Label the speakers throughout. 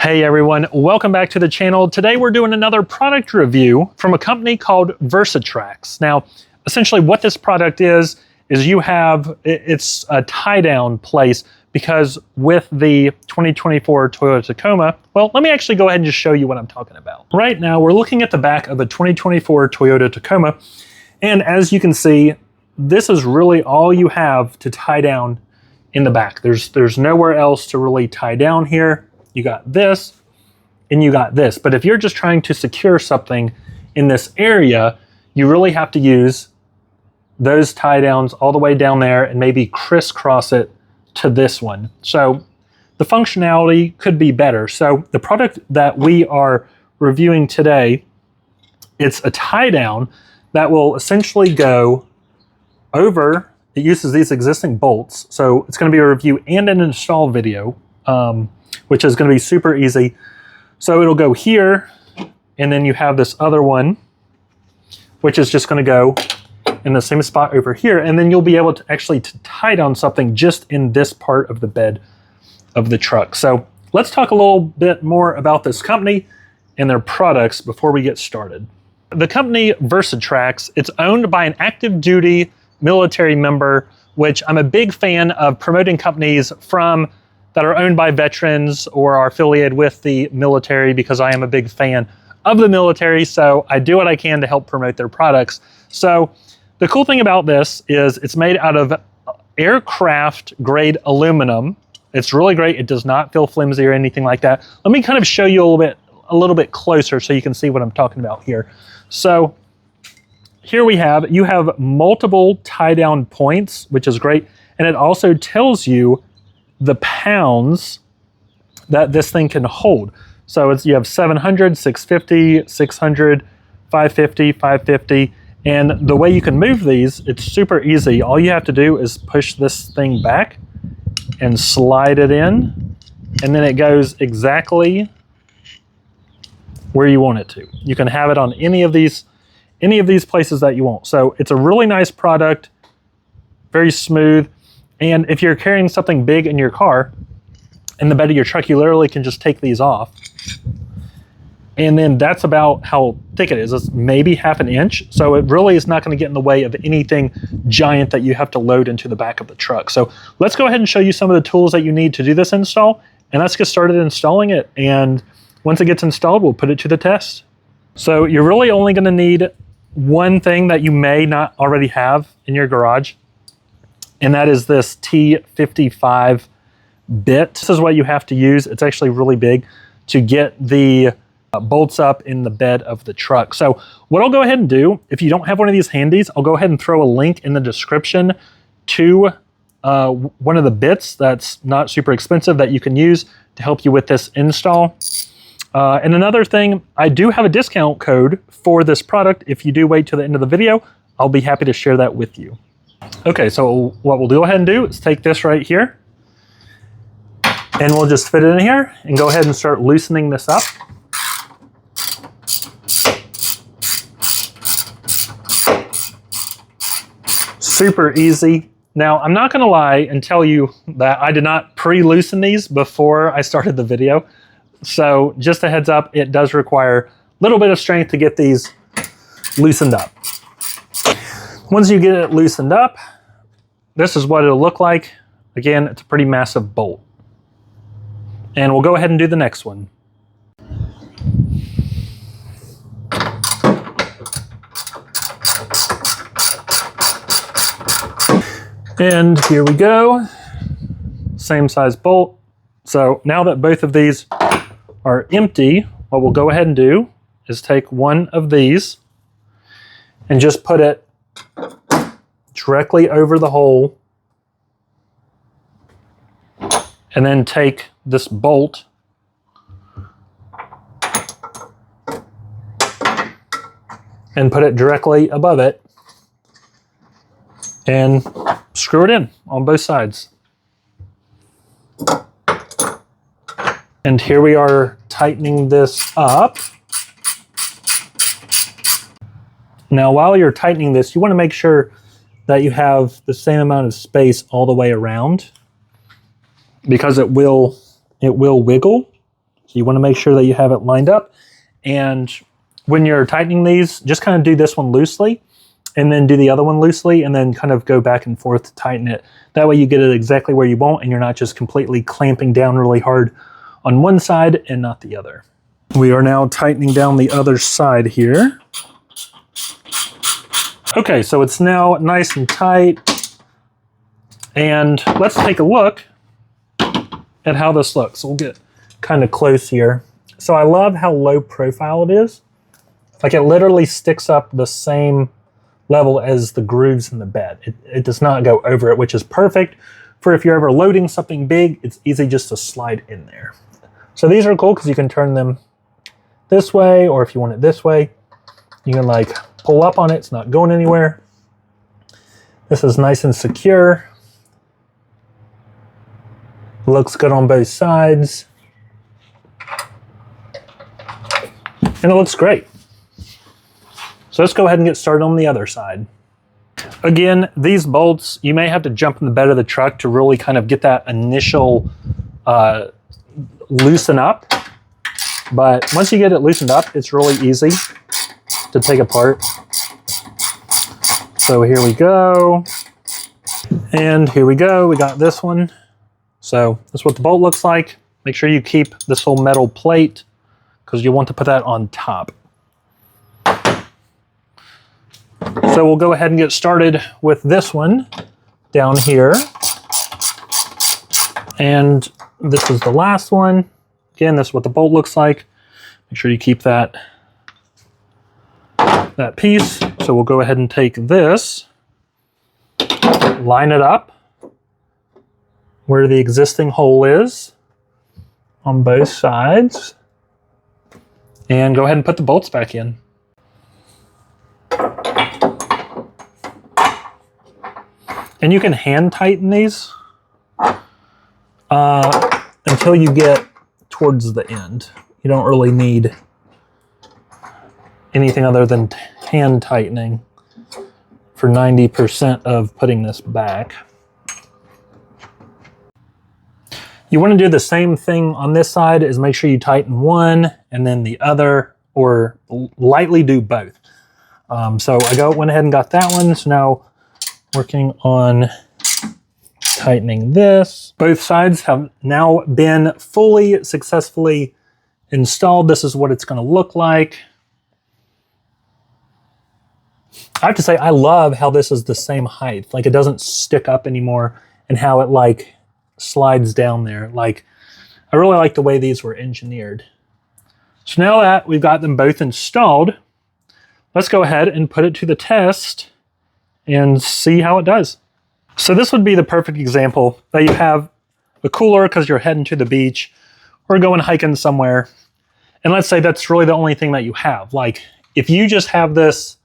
Speaker 1: Hey everyone, welcome back to the channel. Today we're doing another product review from a company called Versatrax. Now, essentially what this product is you have, it's a tie-down place because with the 2024 Toyota Tacoma, well, let me actually go ahead and just show you what I'm talking about. Right now, we're looking at the back of a 2024 Toyota Tacoma, and as you can see, this is really all you have to tie down in the back. There's nowhere else to really tie down here. You got this, and you got this. But if you're just trying to secure something in this area, you really have to use those tie downs all the way down there and maybe crisscross it to this one. So the functionality could be better. So the product that we are reviewing today, it's a tie down that will essentially go over, it uses these existing bolts. So it's going to be a review and an install video, which is going to be super easy. So it'll go here, and then you have this other one, which is just going to go in the same spot over here, and then you'll be able to actually tie down something just in this part of the bed of the truck. So let's talk a little bit more about this company and their products before we get started. The company Versatrax, it's owned by an active duty military member, which I'm a big fan of promoting companies that are owned by veterans or are affiliated with the military, because I am a big fan of the military, so I do what I can to help promote their products. So the cool thing about this is it's made out of aircraft grade aluminum. It's really great. It does not feel flimsy or anything like that. Let me kind of show you a little bit closer so you can see what I'm talking about here. So here you have multiple tie down points, which is great. And it also tells you the pounds that this thing can hold. So you have 700, 650, 600, 550, 550. And the way you can move these, it's super easy. All you have to do is push this thing back and slide it in, and then it goes exactly where you want it to. You can have it on any of these places that you want. So it's a really nice product, very smooth. And if you're carrying something big in your car, in the bed of your truck, you literally can just take these off. And then that's about how thick it is. It's maybe half an inch. So it really is not going to get in the way of anything giant that you have to load into the back of the truck. So let's go ahead and show you some of the tools that you need to do this install. And let's get started installing it. And once it gets installed, we'll put it to the test. So you're really only going to need one thing that you may not already have in your garage, and that is this T55 bit. This is what you have to use. It's actually really big to get the bolts up in the bed of the truck. So what I'll go ahead and do, if you don't have one of these handies, I'll go ahead and throw a link in the description to one of the bits that's not super expensive that you can use to help you with this install. And another thing, I do have a discount code for this product. If you do wait till the end of the video, I'll be happy to share that with you. Okay, so what we'll go ahead and do is take this right here, and we'll just fit it in here and go ahead and start loosening this up. Super easy. Now, I'm not gonna lie and tell you that I did not pre-loosen these before I started the video. So just a heads up, it does require a little bit of strength to get these loosened up. Once you get it loosened up, this is what it'll look like. Again, it's a pretty massive bolt. And we'll go ahead and do the next one. And here we go. Same size bolt. So now that both of these are empty, what we'll go ahead and do is take one of these and just put it directly over the hole, and then take this bolt and put it directly above it and screw it in on both sides. And here we are tightening this up. Now, while you're tightening this, you want to make sure that you have the same amount of space all the way around, because it will wiggle. you want to make sure that you have it lined up. And when you're tightening these, just kind of do this one loosely and then do the other one loosely and then kind of go back and forth to tighten it. That way you get it exactly where you want and you're not just completely clamping down really hard on one side and not the other. We are now tightening down the other side here. Okay, so it's now nice and tight. And let's take a look at how this looks. We'll get kind of close here. So I love how low profile it is. Like it literally sticks up the same level as the grooves in the bed. It does not go over it, which is perfect for if you're ever loading something big, it's easy just to slide in there. So these are cool because you can turn them this way, or if you want it this way, you can like pull up on it, it's not going anywhere. This is nice and secure. Looks good on both sides. And it looks great. So let's go ahead and get started on the other side. Again, these bolts, you may have to jump in the bed of the truck to really kind of get that initial loosen up. But once you get it loosened up, it's really easy to take apart. So here we go. And here we go, we got this one. So that's what the bolt looks like. Make sure you keep this whole metal plate because you want to put that on top. So we'll go ahead and get started with this one down here. And this is the last one. Again, this is what the bolt looks like. Make sure you keep that piece. So we'll go ahead and take this, line it up where the existing hole is on both sides, and go ahead and put the bolts back in. And you can hand tighten these until you get towards the end. You don't really need anything other than hand tightening for 90% of putting this back. You want to do the same thing on this side, is make sure you tighten one and then the other, or lightly do both. So I went ahead and got that one. So now working on tightening this. Both sides have now been fully successfully installed. This is what it's going to look like. I have to say, I love how this is the same height. Like it doesn't stick up anymore, and how it like slides down there. Like, I really like the way these were engineered. So now that we've got them both installed, let's go ahead and put it to the test and see how it does. So this would be the perfect example that you have a cooler because you're heading to the beach or going hiking somewhere. And let's say that's really the only thing that you have. Like if you just have this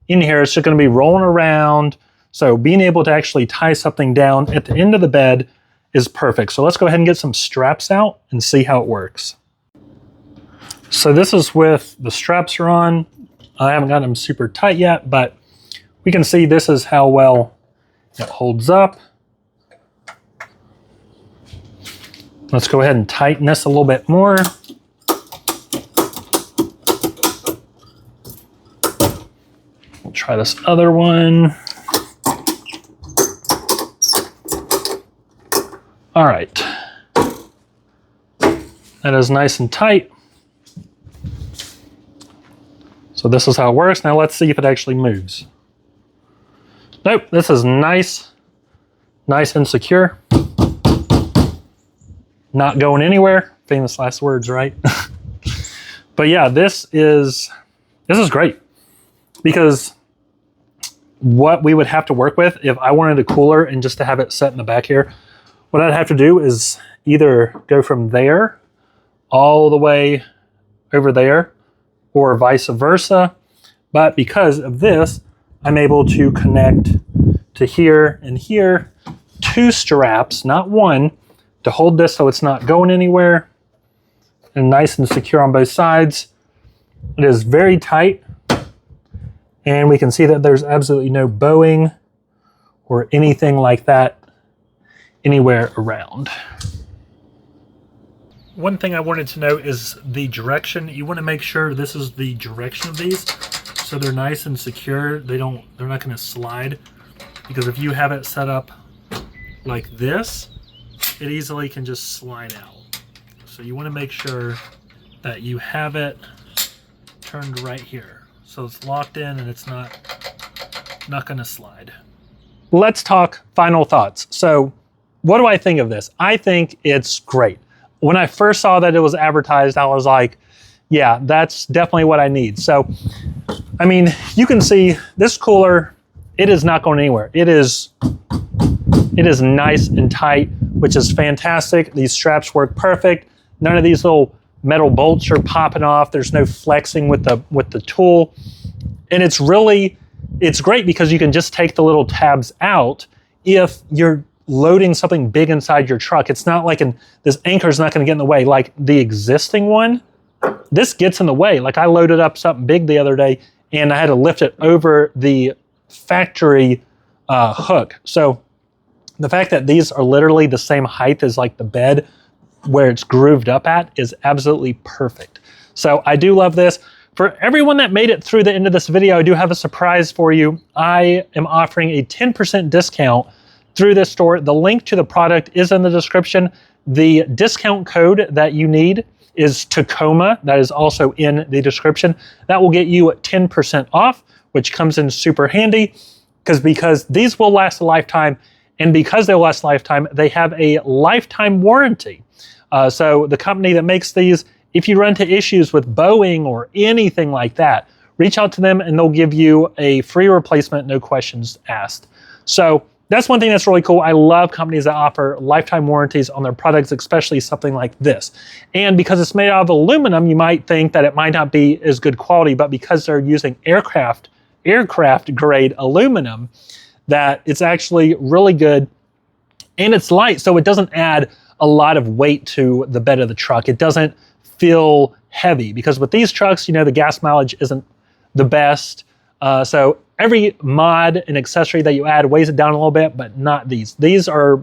Speaker 1: in here, it's just going to be rolling around. So being able to actually tie something down at the end of the bed is perfect. So let's go ahead and get some straps out and see how it works. So this is with the straps are on. I haven't got them super tight yet, but we can see this is how well it holds up. Let's go ahead and tighten this a little bit more. We'll try this other one. All right. That is nice and tight. So this is how it works. Now let's see if it actually moves. Nope, this is nice and secure. Not going anywhere. Famous last words, right? But yeah, this is great, because what we would have to work with if I wanted a cooler and just to have it set in the back here, what I'd have to do is either go from there all the way over there or vice versa. But because of this, I'm able to connect to here and here, 2 straps, not one, to hold this so it's not going anywhere, and nice and secure on both sides. It is very tight, and we can see that there's absolutely no bowing or anything like that anywhere around. One thing I wanted to note is the direction. You want to make sure this is the direction of these, so they're nice and secure. They're not going to slide, because if you have it set up like this, it easily can just slide out. So you want to make sure that you have it turned right here, so it's locked in and it's not going to slide. Let's talk final thoughts. So what do I think of this? I think it's great. When I first saw that it was advertised, I was like, yeah, that's definitely what I need. So, I mean, you can see this cooler, it is not going anywhere. It is nice and tight, which is fantastic. These straps work perfect. None of these little metal bolts are popping off. There's no flexing with the tool. And it's great because you can just take the little tabs out if you're loading something big inside your truck. It's not like this anchor is not going to get in the way. Like the existing one, this gets in the way. Like I loaded up something big the other day and I had to lift it over the factory hook. So the fact that these are literally the same height as like the bed where it's grooved up at is absolutely perfect. So I do love this. For everyone that made it through the end of this video, I do have a surprise for you. I am offering a 10% discount through this store. The link to the product is in the description. The discount code that you need is Tacoma. That is also in the description. That will get you 10% off, which comes in super handy because these will last a lifetime, and because they'll last a lifetime, they have a lifetime warranty. So the company that makes these, if you run into issues with Boeing or anything like that, reach out to them and they'll give you a free replacement, no questions asked. So that's one thing that's really cool. I love companies that offer lifetime warranties on their products, especially something like this. And because it's made out of aluminum, you might think that it might not be as good quality, but because they're using aircraft grade aluminum, that it's actually really good. And it's light, so it doesn't add a lot of weight to the bed of the truck. It doesn't feel heavy, because with these trucks, you know, the gas mileage isn't the best. So every mod and accessory that you add weighs it down a little bit, but not these. These are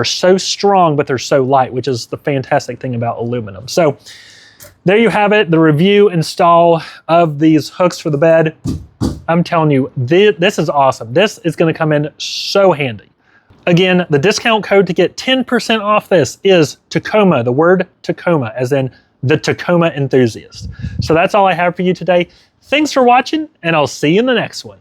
Speaker 1: so strong, but they're so light, which is the fantastic thing about aluminum. So there you have it, the review install of these hooks for the bed. I'm telling you, this is awesome. This is going to come in so handy. Again, the discount code to get 10% off this is Tacoma, the word Tacoma, as in the Tacoma enthusiast. So that's all I have for you today. Thanks for watching, and I'll see you in the next one.